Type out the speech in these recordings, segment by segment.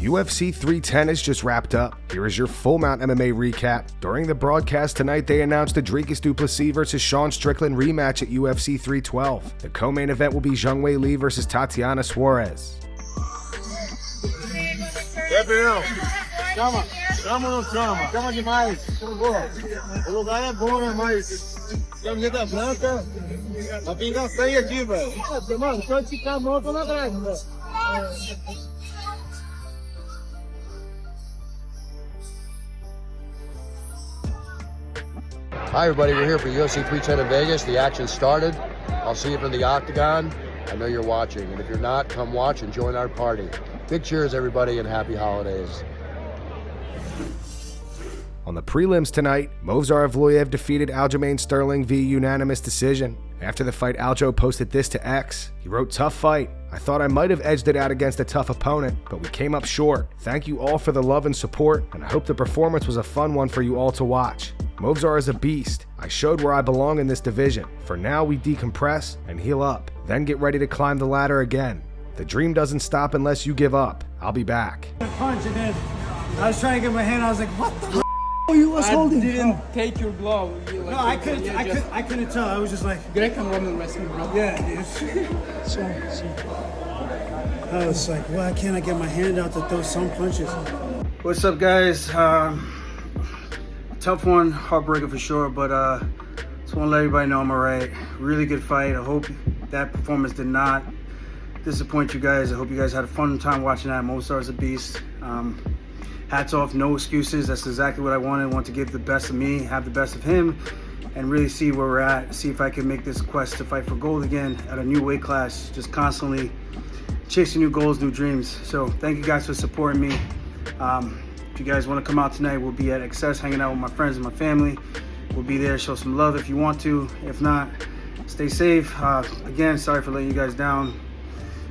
UFC 310 has just wrapped up. Here is your full mount MMA recap. During the broadcast tonight, they announced the Dricus du Plessis vs. Sean Strickland rematch at UFC 312. The co-main event will be Zhang Wei Li vs. Tatiana Suarez. Chama demais. O lugar é bom, né? Mas camiseta branca, a vingança aí aqui, velho. Mano, se eu esticar a mão, eu tô na grade, velho. Hi everybody, we're here for UFC 310 in Vegas. The action started. I'll see you from the Octagon. I know you're watching, and if you're not, come watch and join our party. Big cheers everybody and happy holidays. On the prelims tonight, Movsar Evloev defeated Aljamain Sterling via unanimous decision. After the fight, Aljo posted this to X. He wrote, "Tough fight. I thought I might have edged it out against a tough opponent, but we came up short. Thank you all for the love and support, and I hope the performance was a fun one for you all to watch. Movsar is a beast. I showed where I belong in this division. For now, we decompress and heal up, then get ready to climb the ladder again. The dream doesn't stop unless you give up. I'll be back." Punch, and then I was trying to get my hand. I was like, "What the you was holding?" I didn't take your glove. No, I couldn't tell. I was just like Greco-Roman wrestling, bro. Yeah, dude. So I was like, why can't I get my hand out to throw some punches? What's up, guys? Tough one, heartbreaker for sure, but just want to let everybody know I'm alright. Really good fight. I hope that performance did not disappoint you guys. I hope you guys had a fun time watching that. Movsar's a beast. Hats off, no excuses. That's exactly what I wanted. I want to give the best of me, have the best of him, and really see where we're at. See if I can make this quest to fight for gold again at a new weight class. Just constantly chasing new goals, new dreams. So thank you guys for supporting me. If you guys want to come out tonight, we'll be at Excess hanging out with my friends and my family. We'll be there. Show some love if you want to. If not, stay safe. Again, sorry for letting you guys down.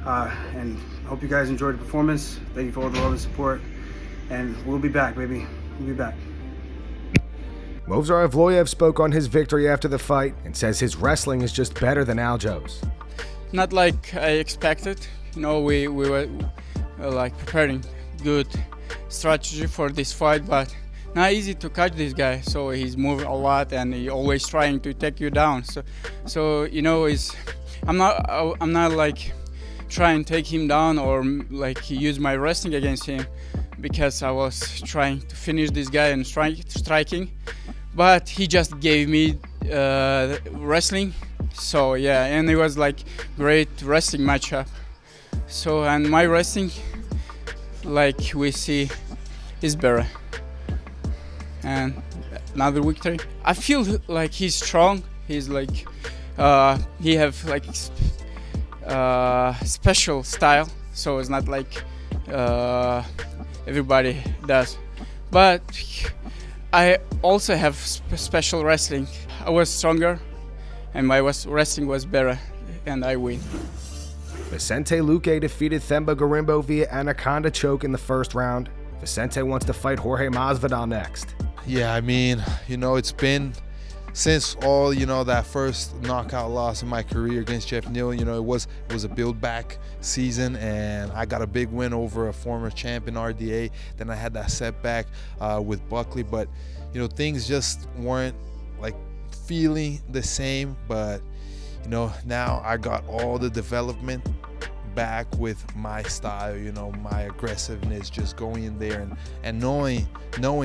And hope you guys enjoyed the performance. Thank you for all the love and support. And we'll be back, baby. We'll be back. Movsar Evloev spoke on his victory after the fight and says his wrestling is just better than Aljo's. Not like I expected. You know, we were like preparing good strategy for this fight, but not easy to catch this guy. So he's moving a lot and he always trying to take you down. So you know, I'm not like trying to take him down or like use my wrestling against him, because I was trying to finish this guy and striking, but he just gave me wrestling. So yeah, and it was like great wrestling matchup. So, and my wrestling, like we see, is better. And another victory. I feel like he's strong. He's like he have like special style. So it's not like everybody does, but I also have special wrestling. I was stronger and my wrestling was better, and I win. Vicente Luque defeated Themba Gorimbo via anaconda choke in the first round. Vicente wants to fight Jorge Masvidal next. Yeah, I mean, you know, it's been since all, you know, that first knockout loss in my career against Jeff Neal. You know, it was a build back season, and I got a big win over a former champion RDA. Then I had that setback with Buckley, but you know, things just weren't like feeling the same. But you know, now I got all the development back with my style, you know, my aggressiveness, just going in there and knowing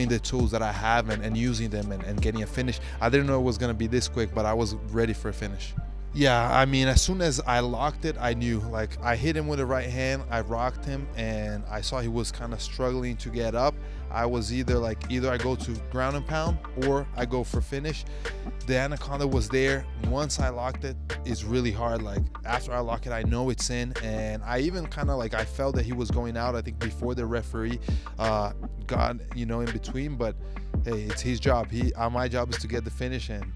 the tools that I have and using them and getting a finish. I didn't know it was gonna be this quick, but I was ready for a finish. Yeah, I mean, as soon as I locked it, I knew, like, I hit him with the right hand, I rocked him, and I saw he was kind of struggling to get up. I was either I go to ground and pound or I go for finish. The anaconda was there. Once I locked it, it's really hard. Like, after I lock it, I know it's in, and I even kind of like, I felt that he was going out, I think, before the referee got, you know, in between. But hey, it's his job. My job is to get the finish, and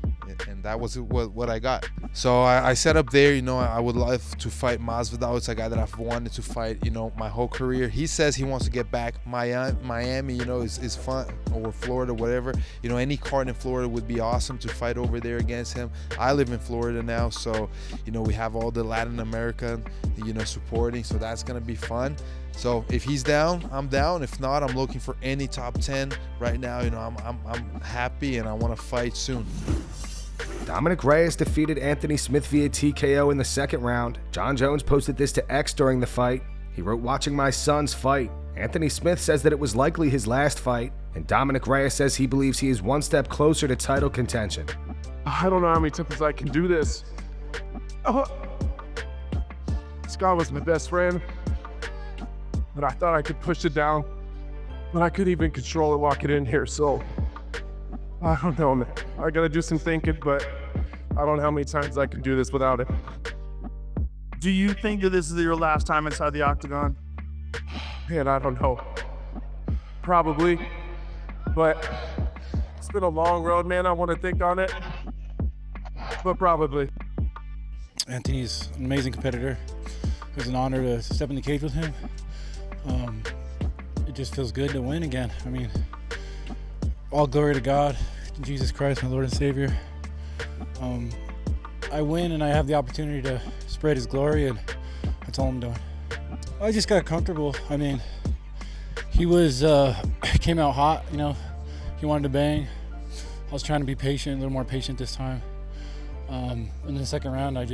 and that was what I got. So I set up there, you know, I would love to fight Masvidal. It's a guy that I've wanted to fight, you know, my whole career. He says he wants to get back. Miami, you know, is fun, or Florida, whatever. You know, any card in Florida would be awesome to fight over there against him. I live in Florida now, so, you know, we have all the Latin American, you know, supporting, so that's gonna be fun. So if he's down, I'm down. If not, I'm looking for any top 10 right now. You know, I'm happy and I want to fight soon. Dominick Reyes defeated Anthony Smith via TKO in the second round. Jon Jones posted this to X during the fight. He wrote, "Watching my son's fight. Anthony Smith says that it was likely his last fight, and Dominick Reyes says he believes he is one step closer to title contention." I don't know how many times I can do this. This guy was my best friend, but I thought I could push it down, but I couldn't even control it, lock it in here, so I don't know, man. I gotta do some thinking, but I don't know how many times I can do this without it. Do you think that this is your last time inside the octagon? Man, I don't know. Probably, but it's been a long road, man. I want to think on it, but probably. Anthony's an amazing competitor. It was an honor to step in the cage with him. It just feels good to win again. I mean, all glory to God, Jesus Christ, my Lord and Savior. I win and I have the opportunity to spread His glory, and that's all I'm doing. I just got comfortable. I mean, he was came out hot, you know. He wanted to bang. I was trying to be patient, a little more patient this time. In the second round, I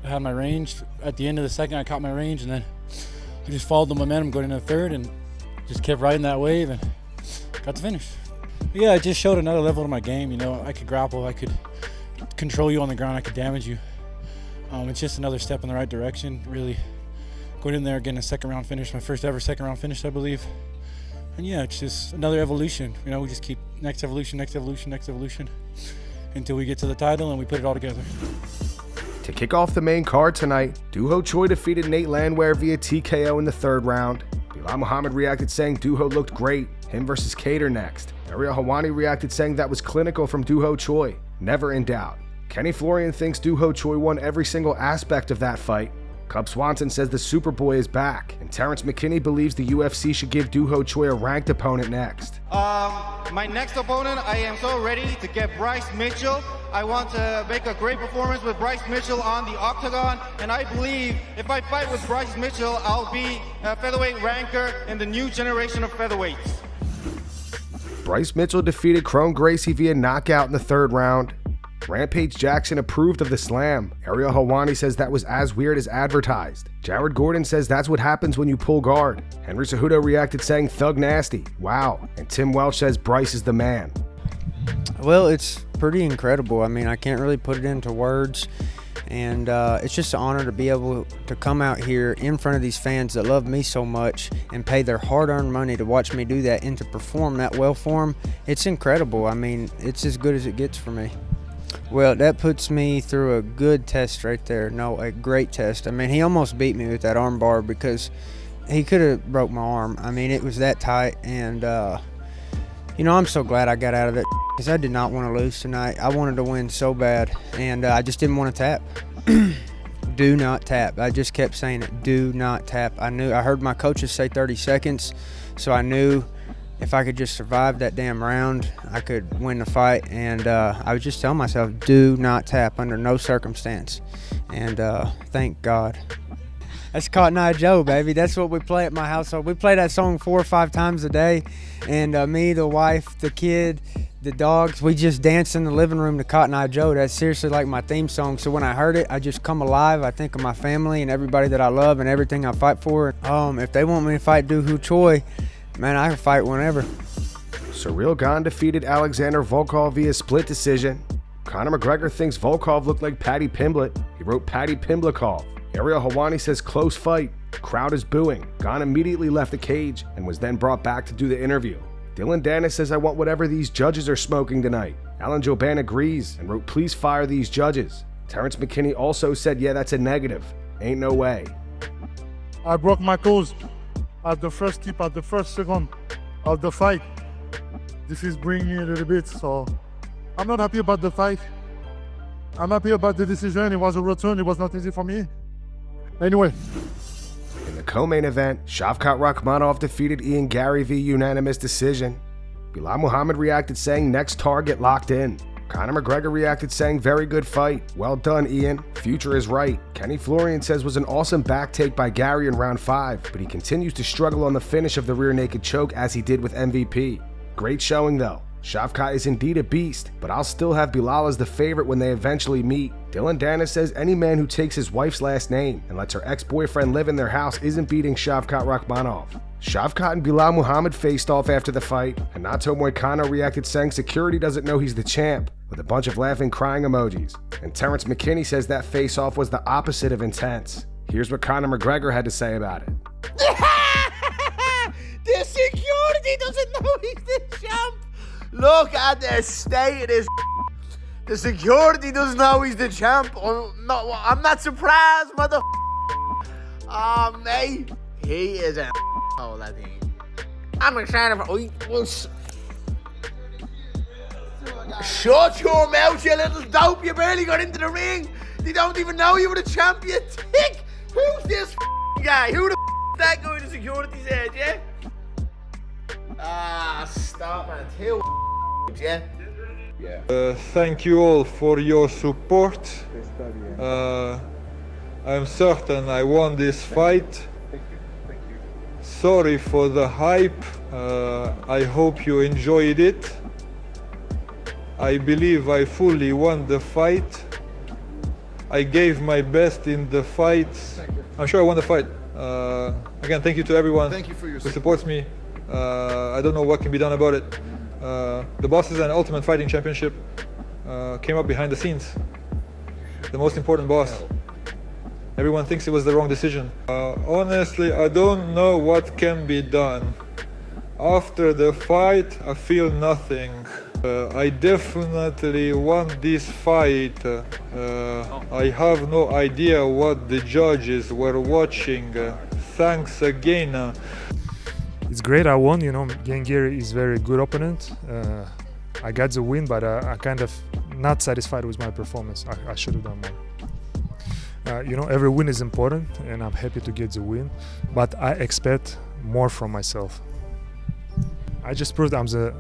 had my range. At the end of the second, I caught my range, and then I just followed the momentum going into the third and just kept riding that wave and got the finish. But yeah, it just showed another level to my game. You know, I could grapple, I could control you on the ground, I could damage you. It's just another step in the right direction, really. Going in there, getting a second round finish, my first ever second round finish, I believe. And yeah, it's just another evolution. You know, we just keep next evolution, next evolution, next evolution, until we get to the title and we put it all together. To kick off the main card tonight, Ho Choi defeated Nate Landwehr via TKO in the third round. Bilal Muhammad reacted saying Ho looked great. Him versus Cater next. Ariel Helwani reacted saying that was clinical from Ho Choi. Never in doubt. Kenny Florian thinks Ho Choi won every single aspect of that fight. Cub Swanson says the Superboy is back, and Terrence McKinney believes the UFC should give Ho Choi a ranked opponent next. My next opponent, I am so ready to get Bryce Mitchell. I want to make a great performance with Bryce Mitchell on the octagon, and I believe if I fight with Bryce Mitchell, I'll be a featherweight ranker in the new generation of featherweights. Bryce Mitchell defeated Kron Gricie via knockout in the third round. Rampage Jackson approved of the slam. Ariel Helwani says that was as weird as advertised. Jared Gordon says that's what happens when you pull guard. Henry Cejudo reacted saying thug nasty. Wow. And Tim Welch says Bryce is the man. Well, it's pretty incredible. I mean, I can't really put it into words. And it's just an honor to be able to come out here in front of these fans that love me so much and pay their hard-earned money to watch me do that and to perform that well for them. It's incredible. I mean, it's as good as it gets for me. Well, that puts me through a good test right there. No, a great test. I mean, he almost beat me with that arm bar because he could have broke my arm. I mean, it was that tight. And, you know, I'm so glad I got out of that because I did not want to lose tonight. I wanted to win so bad, and I just didn't want to tap. Do not tap. I just kept saying it. Do not tap. I heard my coaches say 30 seconds, so I knew if I could just survive that damn round, I could win the fight. And I was just telling myself, do not tap under no circumstance. And thank God. That's Cotton Eye Joe, baby. That's what we play at my household. We play that song 4 or 5 times a day. And me, the wife, the kid, the dogs, we just dance in the living room to Cotton Eye Joe. That's seriously like my theme song. So when I heard it, I just come alive. I think of my family and everybody that I love and everything I fight for. If they want me to fight Ho Choi, man, I can fight whenever. Ciryl Gane defeated Alexander Volkov via split decision. Conor McGregor thinks Volkov looked like Paddy Pimblett. He wrote Paddy Pimblakov. Ariel Helwani says close fight. Crowd is booing. Gane immediately left the cage and was then brought back to do the interview. Dylan Dennis says I want whatever these judges are smoking tonight. Alan Jouban agrees and wrote please fire these judges. Terrence McKinney also said yeah, that's a negative. Ain't no way. I broke my toes at the first tip, at the first second of the fight. This is bringing me a little bit, so I'm not happy about the fight. I'm happy about the decision. It was a road turn. It was not easy for me. Anyway. In the co-main event, Shavkat Rakhmonov defeated Garry via unanimous decision. Belal Muhammad reacted saying next target locked in. Conor McGregor reacted saying very good fight. Well done, Ian. Future is right. Kenny Florian says was an awesome back take by Garry in round 5, but he continues to struggle on the finish of the rear naked choke as he did with MVP. Great showing though. Shavkat is indeed a beast, but I'll still have Belal as the favorite when they eventually meet. Dylan Danis says any man who takes his wife's last name and lets her ex-boyfriend live in their house isn't beating Shavkat Rakhmonov. Shavkat and Belal Muhammad faced off after the fight, and Nato Moicano reacted saying security doesn't know he's the champ, with a bunch of laughing crying emojis. And Terrence McKinney says that face-off was the opposite of intense. Here's what Conor McGregor had to say about it. The security doesn't know he's the champ. Look at the state of this. The security doesn't know he's the champ. I'm not surprised, mother. Oh, mate. He is a hole, I think. I'm excited for. Shut your mouth, you little dope. You barely got into the ring. They don't even know you were the champion. Tick. Who's this guy? Who the is that guy in the security said, yeah? Stop, man. Yeah. Thank you all for your support. I'm certain I won this fight. Sorry for the hype. I hope you enjoyed it. I believe I fully won the fight. I gave my best in the fight. I'm sure I won the fight. Again, thank you to everyone who supports me. I don't know what can be done about it. The Bosses and Ultimate Fighting Championship came up behind the scenes. The most important boss. Everyone thinks it was the wrong decision. Honestly, I don't know what can be done. After the fight, I feel nothing. I definitely won this fight. I have no idea what the judges were watching. Thanks again. It's great I won, Garry is a very good opponent. I got the win, but I kind of not satisfied with my performance. I should have done more. Every win is important and I'm happy to get the win, but I expect more from myself. I just proved I'm the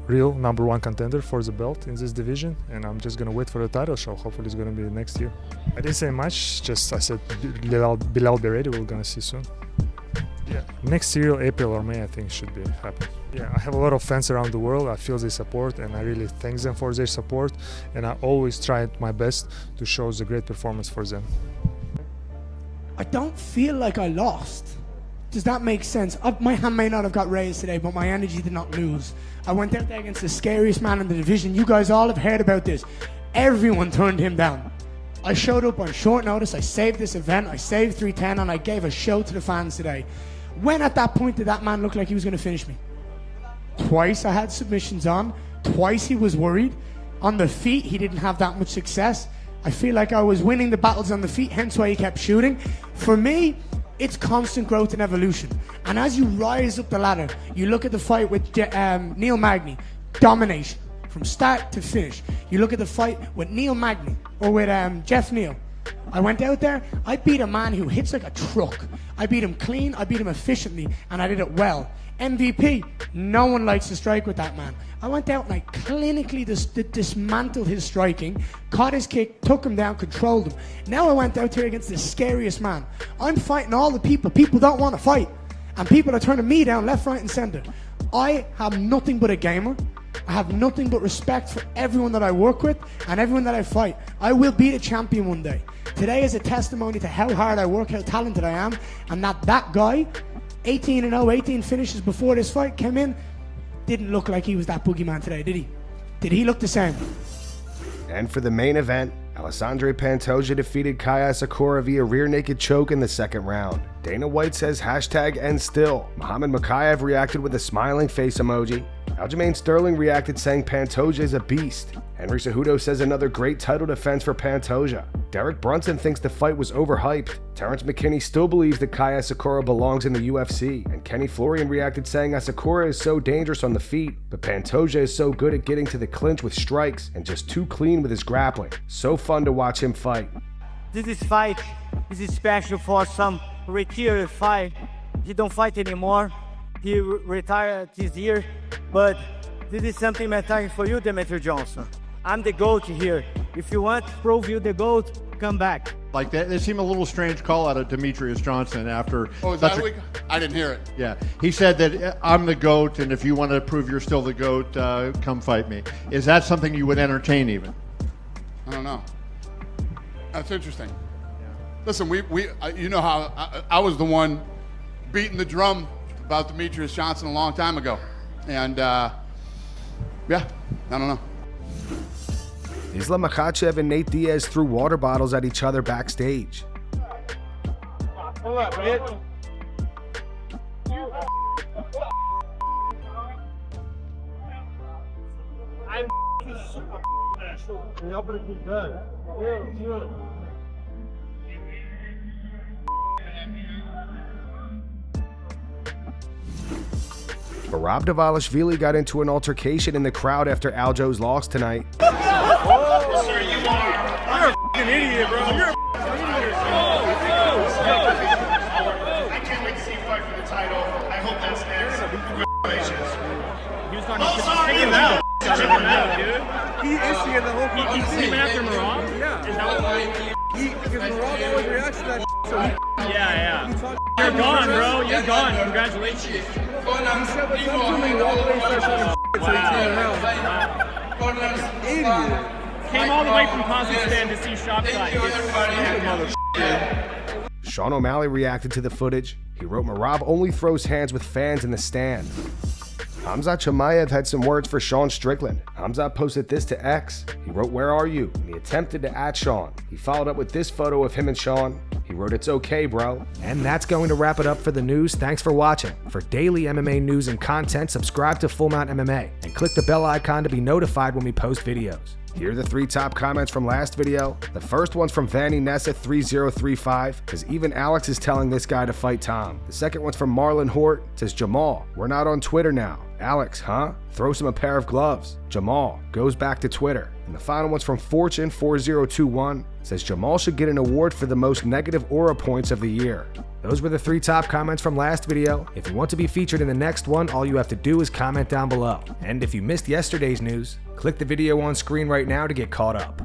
real #1 contender for the belt in this division, and I'm just gonna wait for the title show. Hopefully it's gonna be next year. I didn't say much, just I said Belal be ready, we're gonna see soon. Yeah, next year, April or May, I think should be happen. Yeah, I have a lot of fans around the world. I feel their support and I really thank them for their support, and I always tried my best to show the great performance for them. I don't feel like I lost. Does that make sense? My hand may not have got raised today, but my energy did not lose. I went out there against the scariest man in the division. You guys all have heard about this. Everyone turned him down. I showed up on short notice. I saved this event. I saved 310, and I gave a show to the fans today. When at that point did that man look like he was going to finish me? Twice I had submissions on. Twice he was worried. On the feet, he didn't have that much success. I feel like I was winning the battles on the feet, hence why he kept shooting. For me, it's constant growth and evolution. And as you rise up the ladder, you look at the fight with Neil Magny, domination from start to finish. You look at the fight with Neil Magny or with Jeff Neal. I went out there, I beat a man who hits like a truck. I beat him clean, I beat him efficiently, and I did it well. MVP, no one likes to strike with that man. I went out and I clinically dismantled his striking, caught his kick, took him down, controlled him. Now I went out here against the scariest man. I'm fighting all the people don't want to fight. And people are turning me down left, right, and center. I have nothing but a gamer. I have nothing but respect for everyone that I work with and everyone that I fight. I will be the champion one day. Today is a testimony to how hard I work, how talented I am, and that guy, 18-0, 18 finishes before this fight, came in, didn't look like he was that boogeyman today, did he? Did he look the same? And for the main event, Alexandre Pantoja defeated Kai Asakura via rear naked choke in the second round. Dana White says #endstill. Muhammad Mokaev reacted with a smiling face emoji. Aljamain Sterling reacted saying Pantoja is a beast. Henry Cejudo says another great title defense for Pantoja. Derek Brunson thinks the fight was overhyped. Terrence McKinney still believes that Kai Asakura belongs in the UFC. And Kenny Florian reacted saying Asakura is so dangerous on the feet, but Pantoja is so good at getting to the clinch with strikes and just too clean with his grappling. So fun to watch him fight. This fight is special for some retired fight. He don't fight anymore. He retired this year, but this is something mental for you, Demetrius Johnson. I'm the GOAT here. If you want to prove you the GOAT, come back. Like that, it seemed a little strange call out of Demetrius Johnson after. Oh, is that week? I didn't hear it. Yeah, he said that I'm the GOAT, and if you want to prove you're still the GOAT, come fight me. Is that something you would entertain even? I don't know. That's interesting. Yeah. Listen, you know how I was the one beating the drum about Demetrius Johnson a long time ago, and yeah, I don't know. Islam Makhachev and Nate Diaz threw water bottles at each other backstage. Hold up, bitch. I'm Merab Dvalishvili got into an altercation in the crowd after Aljo's loss tonight. You're a f***ing idiot, bro. You're a f***ing idiot. I can't wait to see you fight for the title. I hope that stands. Congratulations. He was talking shit. Check him out. Check him out, dude. He is seeing the whole He's even after Merab? Yeah. Is that what because Merab always reacts to that so he... Yeah. You're gone, bro. You're gone. Congratulations. He said what's up to me, walked away, started talking shit, so he turned around. Idiot. Came all the way from Kazakhstan to see Shavkat. Sean O'Malley reacted to the footage. He wrote Merab only throws hands with fans in the stands. Khamzat Chimaev had some words for Sean Strickland. Khamzat posted this to X. He wrote, "Where are you?" And he attempted to @ Sean. He followed up with this photo of him and Sean. He wrote, "It's okay, bro." And that's going to wrap it up for the news. Thanks for watching. For daily MMA news and content, subscribe to Full Mount MMA and click the bell icon to be notified when we post videos. Here are the 3 top comments from last video. The first one's from Vanny Nessa 3035, because even Alex is telling this guy to fight Tom. The second one's from Marlon Hort, says Jamal, we're not on Twitter now. Alex, huh? Throws him a pair of gloves. Jamal goes back to Twitter. And the final one's from Fortune 4021, says Jamal should get an award for the most negative aura points of the year. Those were the 3 top comments from last video. If you want to be featured in the next one, all you have to do is comment down below. And if you missed yesterday's news, click the video on screen right now to get caught up.